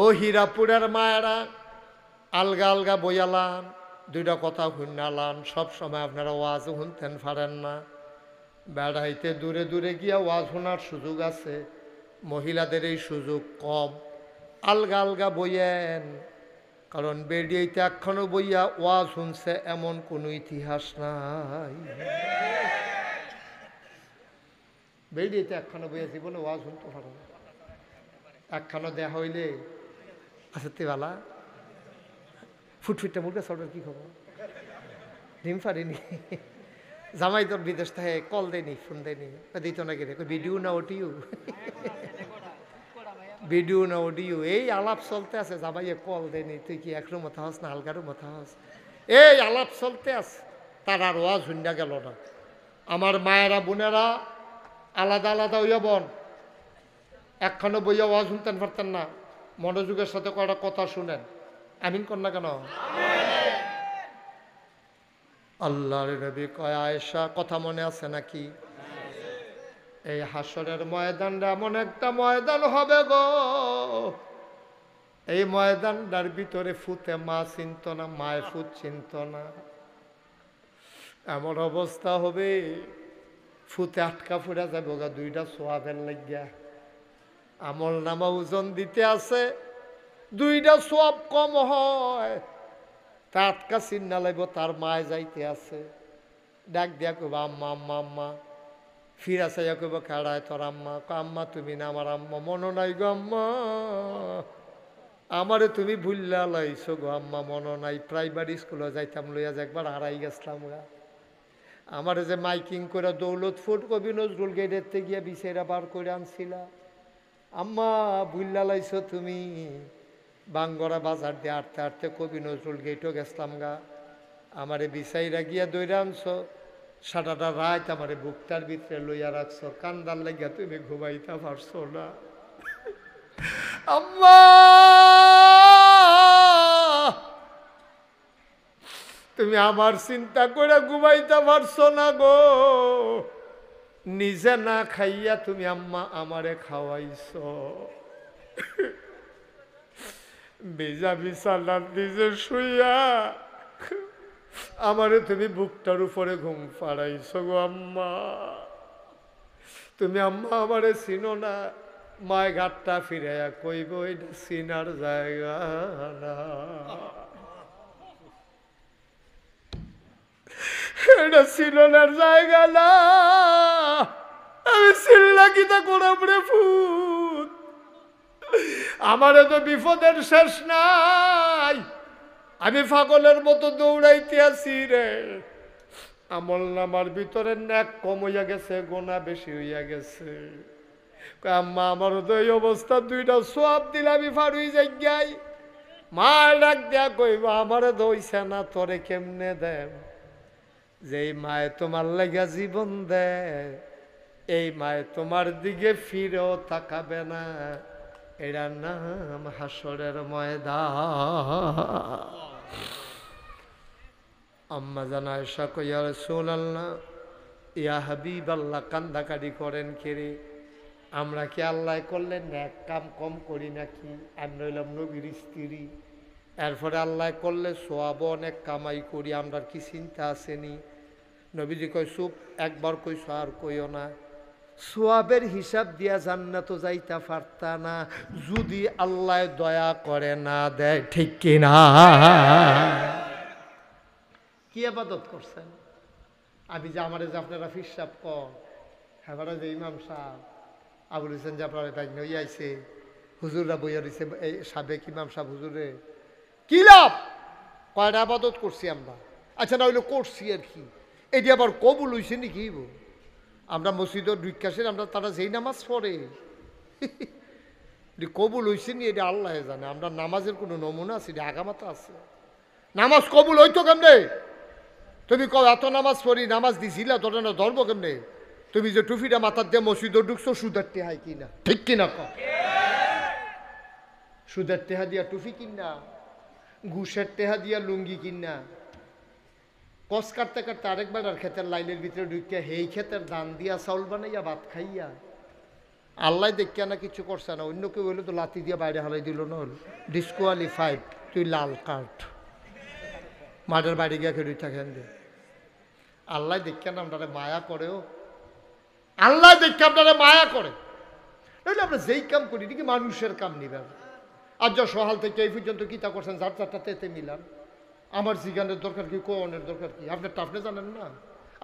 ও হীরাপুরের মায়েরা আলগা আলগা বইয়ালান, দুইটা কথা শুনালান, সব সময় আপনারা ওয়াজ শুনতেন পারেন না। বেড়াইতে দূরে দূরে গিয়া ওয়াজ শোনার সুযোগ আছে, মহিলাদের এই সুযোগ কম। আলগা আলগা বইয়েন, কারণ বেরিয়েতে একখানো বইয়া ওয়াজ শুনছে এমন কোনো ইতিহাস নাই। বেরিয়েতে একখানো বইয়া জীবনে ওয়াজ শুনতে পারো না, একখানো দেয়া হইলে আসতে বালা ফুটফুটটা মুরগা সর্বের কি খবর, ডিম পারিনি, জামাই তোর বিদেশ থেকে কল দেয়নি, ফোন দেয়নি, দিত না গেলে ভিডিও না অডিও, ভিডিও না অডিও, এই আলাপ চলতে আছে, জামাইয়ে কল দেয়নি, তুই কি একরো মতো হস না হালকারও মতো হস, এই আলাপ চলতে আছে, তার আর ওয়াজ শুনিয়া গেল না। আমার মায়েরা বোনেরা আলাদা আলাদা হইয়া বন, একখানো বইয়া ওয়াজ শুনতেন পারতেন না, মনোযোগের সাথে কয়টা কথা শুনেন, আমিন কর না কেন? আল্লাহর নবী কয় আয়েশা, কথা মনে আছে নাকি? এই হাসরের ময়দানটা এমন একটা ময়দান হবে গো, এই ময়দানটার ভিতরে ফুতে মা চিনত না, মায়ের ফুট চিনত না, এমন অবস্থা হবে ফুতে আটকা ফুরা যাবে গা, দুইটা সোয়াবের লাগিয়া আমল নামা ওজন দিতে আছে, দুইটা সোয়াব কম হয়, তা আটকা চিন্না লাগব, তার মায় যাইতে আছে, ডাক দিয়া কব আম্মা আম্মা আম্মা, ফিরা চাইয়া কব খেড়ায় তোর আম্মা, আম্মা তুমি না আমার আম্মা, মনো নাই গো আম্মা, আমারে তুমি ভুললা লাইছো গো আম্মা, মনো নাই, প্রাইমারি স্কুলে যাইতাম লইয়া যে একবার হারাই গেছিলাম গা, আমারে যে মাইকিং করে দৌলতপুর কবি নজরুল গেটের গিয়া বিছেরা বার করে আনছিলা, আম্মা ভুললা লাইছো তুমি, বাঙ্গরা বাজার দিয়ে আটতে আটতে কবি নজরুল গেটও গেছলাম গা, আমারে বিছাইরা গিয়া দৌড়ে আনছো, সারাটা রাত আমারে বুকটার ভিতরে লইয়া রাখছো, কান্দার লাগিয়া তুমি ঘুমাইতে পারছো না, আম্মা তুমি আমার চিন্তা করে ঘুমাইতে পারছো না গো, নিজে না খাইয়া তুমি আম্মা আমারে খাওয়াইছো, বেজা বিছানার নিজে শুইয়া আমারে তুমি বুকটার উপরে ঘুম পাড়াইছো গো আম্মা, তুমি আম্মা আমারে চিনো না, মায় ঘাটটা ফিরাইয়া কইব এটা চিনার জায়গা না, এটা চিননার জায়গা না, আমি চিল্লা কিতা করাম রে ফুট, আমারে তো বিপদের শেষ নাই, আমি পাগলের মতো দৌড়াইতে আছি রে, আমল নামার ভিতরে ন্যাক কম হইয়া গেছে, গোনা বেশি হইয়া গেছে, আম্মা আমারও তো এই অবস্থা, দুইটা সোয়াব দিলে আমি ফাড়ুই যাই, মা ডাক দেয়া কইব আমারে দইছে না, তোরে কেমনে দেব, যেই মায়ে তোমার লাগা জীবন দেয়, এই মায়ে তোমার দিকে ফিরেও তাকাবে না, এটার নাম হাসরের ময়দান। আম্মা জান আয়েশা কই ইয়া রাসূলুল্লাহ, ইয়া হাবিবাল্লাহ, কান্দাকাটি করেন কেরে, আমরা কি আল্লাহ করলেন এক কাম কম করি নাকি, আমরা হইলাম নবীর স্ত্রী, এরপরে আল্লাহ করলে সোয়াব অনেক কামাই করি, আমরা কি চিন্তা আসেনি? নবীজি কই চুপ, একবার কইছো আর কইও না, সোয়াবের হিসাব দিয়া জান্নাত যাইতা পারতা না, যদি আল্লাহ দয়া করে না দেয়, ঠিক কিনা? কি ইবাদত করছেন? আমি যে আমারে যে আপনারা ফিরসাব কর, হ্যাঁ যে ইমাম সাহেব আবুল হোসেন যে আপনার বাইক নই আইছে, হুজুররা বইয়া দিছে, এই সাবেক ইমাম সাহেব হুজুরে কি লাভ, কয়টা আবাদত করছি আমরা, আচ্ছা না হইলে করছি আর কি, এটি আবার কবুল হইছে নাকি? আমরা মসজিদের দুইকাশের আমরা তারা যেই নামাজ পড়ে কবুল হইছে নি এটা আল্লাহ জানে, আমরা নামাজের কোনো নমুনা আছে, এটা আগামাতা আছে, নামাজ কবুল হইতো কেমনে? তুমি কও এত নামাজ পড়ি, নামাজ দিছিলা, তোর না ধর্ম কেমনে? তুমি যে টুফিটা মাথার দিয়ে মসজিদে ঢুকছো, সুদের টেহা কিনা, ঠিক কিনা? সুদের টেহা দিয়া টুফি কিনা, ঘুষের টেহা দিয়া লুঙ্গি কিনা, কস কাটতে কাটতে আরেকবার আর ক্ষেতের লাইনের ভিতরে ঢুকিয়া হেই ক্ষেতের দান দিয়া চাউল বানাইয়া ভাত খাইয়া, আল্লাহ দেখিয়া না কিছু করছে না, অন্য কেউ হইলে তো লাথি দিয়ে বাইরে হালাই দিল না, হল ডিসকোয়ালিফাইড, তুই লাল কার্ড, মাঠের বাইরে গিয়া খেলুই থাকেন দে। আল্লাহ দেখিয়া না আপনারা মায়া করেও, আল্লাহ দেখিয়া আপনারা মায়া করে, নইলে আমরা যেই কাম করি কি মানুষের কাম নিবেন। আর যা সহাল থেকে এই পর্যন্ত কিতা করছেন, যার চারটা তেতে মিলান। আমার জিগানের দরকার কি, কোনের দরকার কি, আপনার আপনি জানেন না,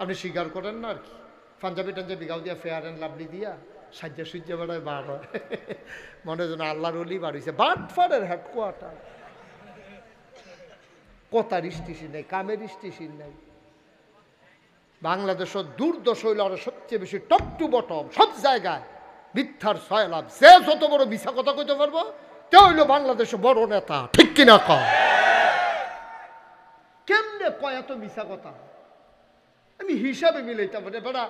আপনি স্বীকার করেন না আর কি। পাঞ্জাবি টাঞ্জাবি গাও দিয়া ফেয়ার অ্যান্ড লাভলি দিয়া সাজ্জা সুজ্জা বেড়ায় বার হয়, মনে যেন আল্লাহর অলি বার হয়েছে। বাটফারের হেডকোয়ার্টার, কথার স্টেশন নেই, কামের স্টেশন নেই। বাংলাদেশের দুর্দশ হইল আরো সবচেয়ে বেশি, টপ টু বটম সব জায়গায় মিথ্যার সয়লাভ। যে যত বড় মিথ্যা কথা কইতে পারবো তে হইল বাংলাদেশের বড় নেতা, ঠিক কিনা কয়? কেমনে কয় এত মিথ্যা কথা? আমি হিসাবে মিলাইতাম মানে বেড়া,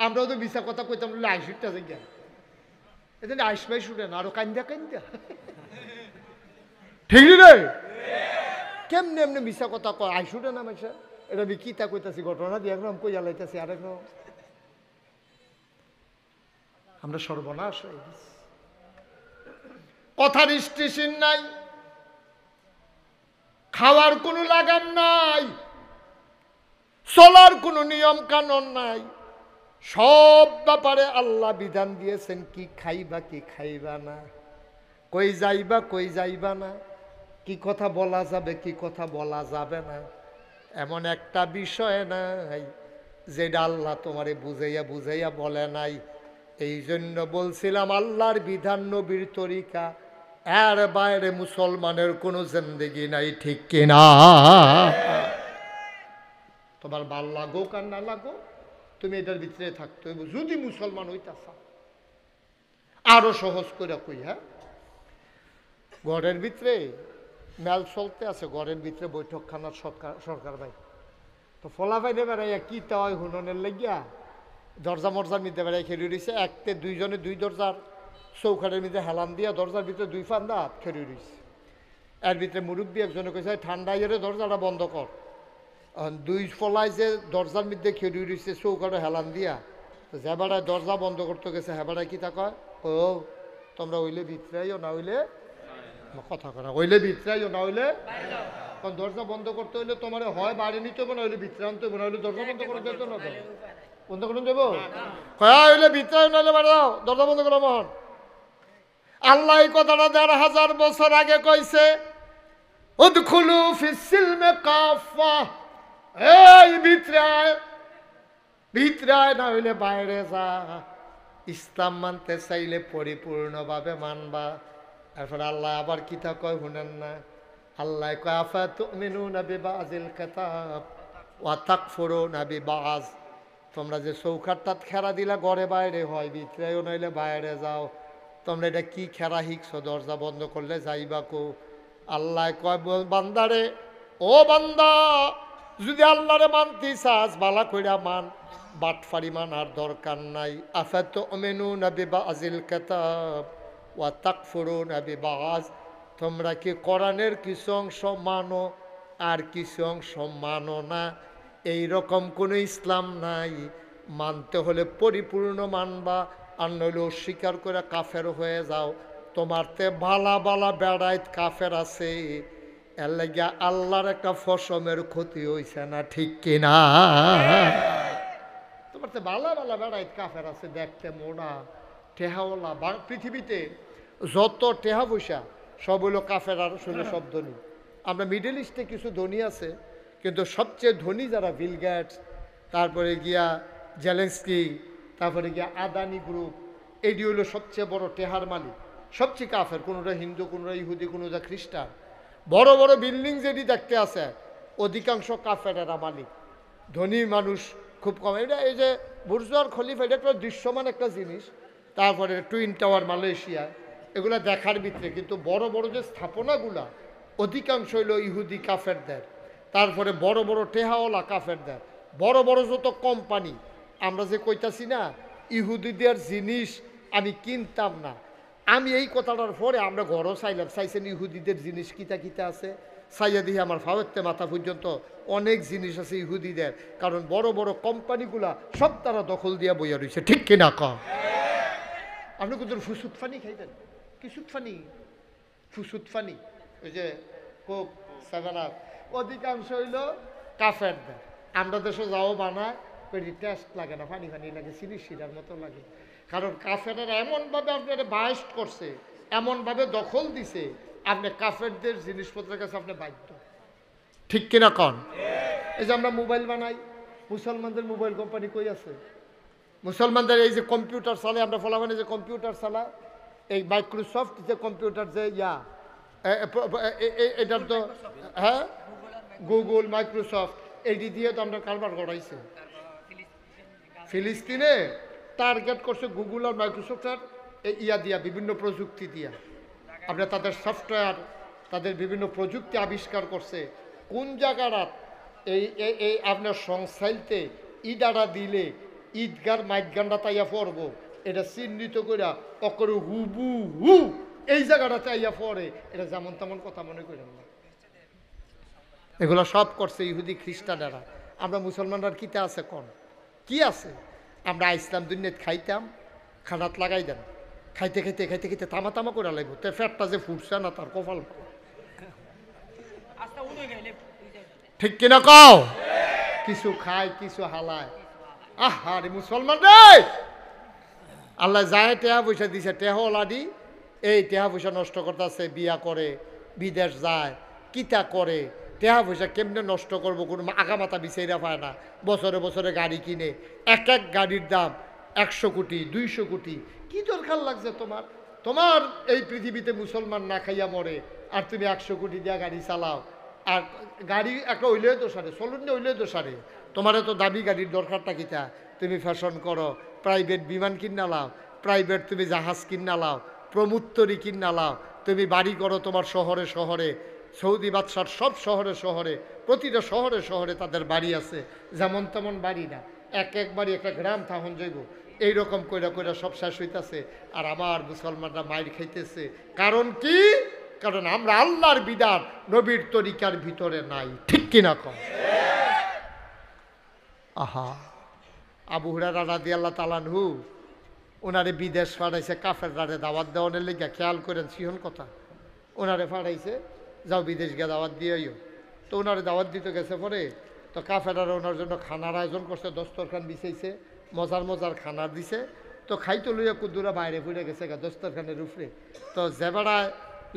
আমরাও তো মিথ্যা কথা কইতাম, আইসুটটা জায়গা এদিন আইস মাই শুনে না, আরো কান্দা কান্দা, ঠিক রে? কেমনে এমনি মিথ্যা কথা কয়, আইসুটে না মাইসা। এটা আমি কিতা কইতাছি, ঘটনা দিয়ে একরকম কইয়া লাইতাছি আরেকরকম। আমরা সর্বনাশ হয়ে গেছি, কথার স্টেশন নাই, খাওয়ার কোনো লাগাম নাই, চলার কোনো নিয়ম কানুন নাই। সব ব্যাপারে আল্লাহ বিধান দিয়েছেন, কি খাইবা কি খাইবা না, কই যাইবা কই যাইবা না, কি কথা বলা যাবে কি কথা বলা যাবে না। এমন একটা বিষয় নাই যেটা আল্লাহ তোমারে বুঝাইয়া বুঝাইয়া বলে নাই। এই জন্য বলছিলাম আল্লাহর বিধান, নবীর তরিকা, এর বাইরে মুসলমানের কোনো জিন্দেগি নাই, ঠিক কিনা? তোমার ভাল লাগো আর না লাগো, তুমি এটার ভিতরে থাকতে হইব যদি মুসলমান হইতাছ। আরো সহজ করে কই, হ্যাঁ, ঘরের ভিতরে মেল চলতে আছে, ঘরের ভিতরে বৈঠকখানার সরকার ভাই তো ফলা ভাইনে বেড়াইয়া কি হয় হুননের লাগিয়া দরজা মরজার মধ্যে বেড়াই খেলি রয়েছে। একতে দুইজনে দুই দরজার চৌখাটের মধ্যে হেলান দিয়া দরজার ভিতরে দুই ফান্দা হাত খেলি রয়েছে। এর ভিতরে মুরব্বী একজনে কইছে ঠান্ডা ইয়ে দরজাটা বন্ধ কর। দুই ফলায় যে দরজার মধ্যে খেলি রয়েছে চৌখাটে হেলান দিয়া, তো যে বেড়ায় দরজা বন্ধ করতে গেছে হ্যাঁ বেড়ায় কি তা কয়, ও তোমরা হইলে ভিতরাইও না হইলে কথা করা, হইলে ভিতরাইও না হইলে, কারণ দরজা বন্ধ করতে হইলে তোমার হয় বাড়ি নিতে হবে না হইলে ভিতরে আনতে হবে না হইলে দরজা বন্ধ করে যেত না, তো বন্ধ করুন যাবো হইলে ভিতরে নাহলে বাড়ি দাও, দরজা বন্ধ করো মন। আল্লাহ এই কথাটা ১,৫০০ বছর আগে কইছে, উদখুলু ফিস সিলমে কাফা, এই ভিতরে না হইলে বাইরে যা। ইসলাম মানতে চাইলে পরিপূর্ণভাবে মানবা। এরপর আল্লাহ আবার কিতা কয় শুনেন না, আল্লাহ কয় আফাতুমিনুনা বিবাযিল কিতাব ওয়া তাকফুরুনা বিবায। তোমরা যে চৌকাঠটা খেরা দিলা ঘরে বাইরে হয়, ভিতরেও নইলে বাইরে যাও, তোমরা এটা কি খেরা শিখছো, দরজা বন্ধ করলে যাইবা কো? আল্লাহ কয় বান্দারে, ও বান্দা যদি আল্লাহরে মানতে চাস বালা কইরা মান, বাটফারি মানার দরকার নাই। আফাতুমিনুনা বিবাযিল কিতাব ওয়া তাকফুরুনা বিবায। তোমরা কি কোরআনের কিছু অংশ মানো আর কিছু অংশ মানো না? এইরকম কোনো ইসলাম নাই। মানতে হলে পরিপূর্ণ মানবা, আর নইলে অস্বীকার করে কাফের হয়ে যাও। তোমার তে ভালা ভালা বেড়াইত কাফের আছে, এর লাগিয়া আল্লাহর একটা ফসমের ক্ষতি হইছে না, ঠিক কিনা? তোমার তে ভালা ভালা বেড়াইত কাফের আছে, দেখতে মোড়া টেহাওয়ালা। পৃথিবীতে যত টেহা পয়সা সব হইল কাফের, আর শুনে সব ধনী। আমরা মিডল ইস্টে কিছু ধনী আছে, কিন্তু সবচেয়ে ধনী যারা বিল গেটস, তারপরে গিয়া জেলেন্সকি, তারপরে গিয়া আদানি গ্রুপ, এটি হইল সবচেয়ে বড় টেহার মালিক। সবচেয়ে কাফের, কোনোটা হিন্দু, কোনোটা ইহুদি, কোনোটা খ্রিস্টান। বড় বড় বিল্ডিং যেটি দেখতে আছে অধিকাংশ কাফেরেরা মালিক। ধনী মানুষ খুব কম। এটা এই যে বুর্জ খলিফা, এটা একটা দৃশ্যমান একটা জিনিস। তারপরে টুইন টাওয়ার মালয়েশিয়া, এগুলা দেখার ভিতরে, কিন্তু বড় বড় যে স্থাপনাগুলা অধিকাংশ হইল ইহুদি কাফেরদের। তারপরে বড় বড় টেহাওয়ালা কাফেরদের। বড় বড় যত কোম্পানি, আমরা যে কইতাছি না ইহুদিদের জিনিস আমি কিনতাম না, আমি এই কথাটার পরে আমরা ঘরও চাইলাম, চাইছেন ইহুদিদের জিনিস কিতা কিতা আছে, চাইয়া দিয়ে আমার ফাওয়াতে মাথা পর্যন্ত অনেক জিনিস আছে ইহুদিদের। কারণ বড় বড় কোম্পানিগুলা সব তারা দখল দিয়া বইয়া রয়েছে, ঠিক কিনা ক? আপনি কিন্তু ফুসুত ফানি খাইতেন, কিছুত ফানি, ফুসুত ফানি, ওই যে কোক, সেভেন আপ, অধিকাংশ হইল কাফেরদের। আমরা দেশে যাও বানায় ওই টেস্ট লাগে না, ফানি ফানি লাগে, চিনি শিরার মতো লাগে। কারণ কাফেরেরা এমনভাবে আপনারা বায়েস্ট করছে, এমনভাবে দখল দিছে, আপনি কাফেরদের জিনিসপত্রের কাছে আপনি বাধ্য। ঠিক কিনা কন? এই যে আমরা মোবাইল বানাই, মুসলমানদের মোবাইল কোম্পানি কই আছে? মুসলমানদের এই যে কম্পিউটার চালে, আমরা ফলাফানি যে কম্পিউটার চালা, এই মাইক্রোসফট যে কম্পিউটার যে এটার তো, হ্যাঁ, গুগল, মাইক্রোসফট, এইটি দিয়ে তো আমরা কারবার করাইছে। ফিলিস্তিনে টার্গেট করছে গুগল আর মাইক্রোসফটের দিয়া, বিভিন্ন প্রযুক্তি দিয়া। আপনার তাদের সফটওয়্যার, তাদের বিভিন্ন প্রযুক্তি আবিষ্কার করছে। কোন জায়গাটা এই আপনার সংসাইলতে ইডারা দিলে ঈদগার মাইদগানটা তাইয়া পড়ব, এটা চিহ্নিত করে অকরে হুবু হু এই জায়গাটাতে আইয়া পড়ে, এটা যেমন তেমন কথা মনে করেন না। এগুলো সব করছে ইহুদি খ্রিস্টানেরা। আমরা মুসলমানরা কিতে আছে কোন কি আছে? আমরা ইসলাম দুনিয়াত খাইতাম, খানাত লাগাই দেন, খাইতে খাইতে খাইতে খাইতে তামা তামা করে লাগবো, তো ফ্যাটটা যে ফুটছে না তার কপাল। ঠিক কিনা কও? কিছু খায়, কিছু হালায়। আহারে মুসলমান রে, আল্লাহ যায় টেহা পয়সা দিছে, টেহলাডি এই টেহা পয়সা নষ্ট করতেছে, বিয়া করে, বিদেশ যায়, কিতা করে, টেহা পয়সা কেমনে নষ্ট করবো কোনো আগামাতা বিচাইরা পায় না। বছরে বছরে গাড়ি কিনে, এক এক গাড়ির দাম 100 কোটি 200 কোটি। কি দরকার লাগছে তোমার? তোমার এই পৃথিবীতে মুসলমান না খাইয়া মরে, আর তুমি 100 কোটি দিয়া গাড়ি চালাও। আর গাড়ি একটা হইলেও তো সারে, চলুন না হইলেও তো সারে। তোমার এত দামি গাড়ির দরকারটা কিতা? তুমি ফ্যাশন করো, প্রাইভেট বিমান কিনা লাও, প্রাইভেট তুমি জাহাজ কিনা লাও, প্রমুত্তরি কিনা লাও, তুমি বাড়ি করো তোমার শহরে শহরে, সৌদি বাদশার সব শহরে শহরে, প্রতিটা শহরে শহরে তাদের বাড়ি আছে। যেমন তেমন বাড়ি না, এক এক বাড়ি একটা গ্রাম থাহন যাইব। এইরকম কইরা কইরা সব শেষ হইতেছে, আর আমার মুসলমানরা মাইর খাইতেছে। কারণ কি? কারণ আমরা আল্লাহর বিধান নবীর তরিকার ভিতরে নাই। ঠিক কিনা কম? আহা, আবু হুরায়রা রাদিয়াল্লাহু তাআলা আনহু ওনারে বিদেশ পাঠাইছে কাফেররারে দাওয়াত দেওয়ানের লেগে। খেয়াল করেন সিহন কথা, ওনারে পাঠাইছে যাও বিদেশ গিয়ে দাওয়াত দিয়েও। তো ওনারে দাওয়াত দিতে গেছে পরে, তো কাফেররা ওনার জন্য খানার আয়োজন করছে, দস্তরখান বিছাইছে, মজার মজার খানার দিছে। তো খাইতে লইয়া কুদ্দুরা বাইরে ফুটে গেছে গা দস্তরখানের উপরে। তো জেবাড়ায়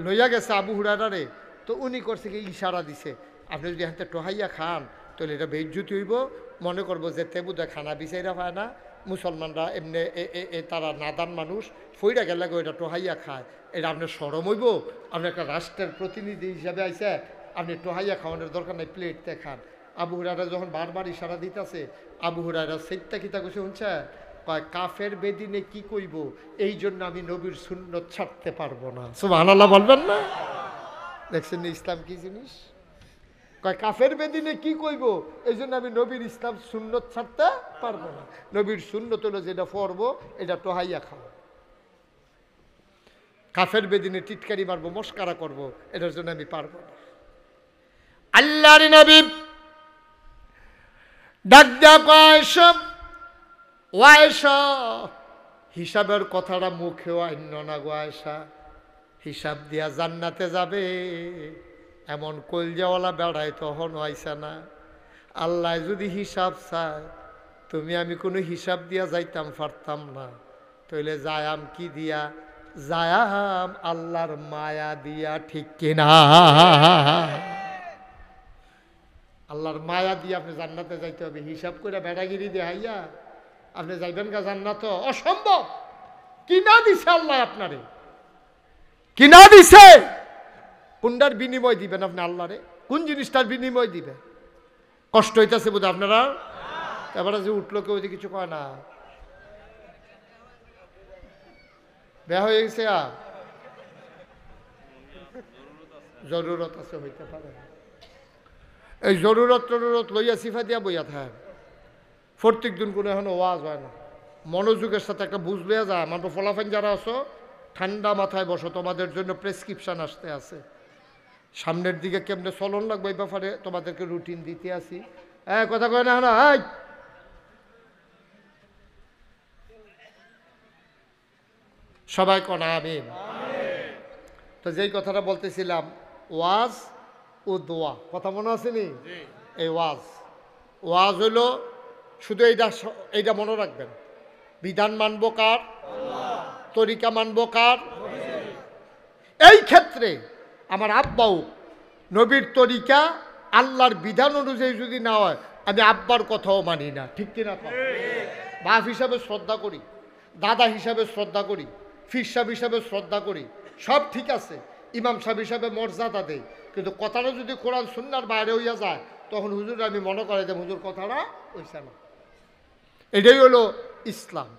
লইয়া গেছে আবু হুরায়রারে, তো উনি করছে কি ইশারা দিছে, আপনি যদি হাতে টোহাইয়া খান তাহলে এটা বেইজ্জতি হইব, মনে করবো যে তেবুদা খানা বিচাইরা পায় না, মুসলমানরা এমনি তারা নাদান মানুষ, ফইরা গেলে গো এটা টোহাইয়া খায়, এটা আপনার সরম হইব। আপনি একটা রাষ্ট্রের প্রতিনিধি হিসাবে আইসে, আপনি টোহাইয়া খাওয়ানোর দরকার নাই, প্লেটতে খান। আবু হুরায়রা যখন বারবার ইশারা দিতেছে, আবু হুরায়রা সেইটা কিতা কইছে শুনছে, কয় কাফের বেদিনে কি কইব, এই জন্য আমি নবীর সুন্নত ছাড়তে পারবো না। সুবহানাল্লাহ বলবেন না? দেখছেন ইসলাম কি জিনিস? কয় কাফের বেদিনে কি কইব, এই জন্য আমি নবীর ইসলাম সুন্নত ছাড়তে পারবো না। নবীর সুন্নত হলো যেটা পড়বো এটা টোহাইয়া খাও। কাফের বেদিনে টিটকারি মারবো, মস্কারা করবো, এটার জন্য আমি পারবো না। আল্লাহর নবী ডাক দেয়া কয় সব ওয়াইশা, হিসাবের কথাটা মুখেও আইন না গো আয়সা, হিসাব দিয়া জান্নাতে যাবে এমন কলজাওয়ালা বেড়ায় তখন হইছে না। আল্লাহ যদি হিসাব চায়, তুমি আমি কোনো হিসাব দিয়া যাইতাম পারতাম না, তাইলে যায়াম কি দিয়া? যায়াম আল্লাহর মায়া দিয়া। ঠিক কিনা? আল্লাহর মায়া দিয়ে আপনি জান্নাতে যাইতে হবে। হিসাব করে বেড়াগিরি দেখাইয়া আপনি যাইবেন গা জান্নাত? অসম্ভব। কিনা দিছে আল্লাহ আপনারে, কিনা দিছে। কোনটার বিনিময় দিবেন আপনি আল্লাহরে? কোন জিনিসটার বিনিময় দিবেন? কষ্ট হইতেছে বোধ আপনারা? এবারে যে উঠলো কেউ যে কিছু কয় না, বেয়া হয়ে গেছে, জরুরত আছে, হইতে পারে। এই জরুরত টরুরত লইয়া সিফা দিয়া বইয়া থাক, প্রত্যেক দিন কোনো এখন ওয়াজ হয় না। মনোযোগের সাথে একটা বুঝ লইয়া যায়। আমার তো ফলাফান যারা আছো ঠান্ডা মাথায় বসো, তোমাদের জন্য প্রেসক্রিপশন আসতে আছে। সামনের দিকে কেমনে চলন লাগবে এই ব্যাপারে তোমাদেরকে রুটিন দিতে আসি। হ্যাঁ, কথা কয় না না। সবাই কোন আমিন। তো যেই কথাটা বলতেছিলাম, ওয়াজ ও দোয়া, কথা মনে আসেনি? এই ওয়াজ হলো শুধু এইটা মনে রাখবেন, বিধান মানব কার? তরিকা মানব কার? এই ক্ষেত্রে আমার আব্বাও নবীর তরিকা আল্লাহর বিধান অনুযায়ী যদি না হয়, আমি আব্বার কথাও মানি না, ঠিক কিনা? বাপ হিসাবে শ্রদ্ধা করি, দাদা হিসাবে শ্রদ্ধা করি, ফির সাহেব হিসাবে শ্রদ্ধা করি, সব ঠিক আছে, ইমাম সাহেব হিসাবে মর্যাদা দেই, কিন্তু কথাটা যদি কোরআন সুন্নাহর বাইরে হইয়া যায়, তখন হুজুর আমি মনে করে যে হুজুর কথাটা হইছে না। এটাই হলো ইসলাম।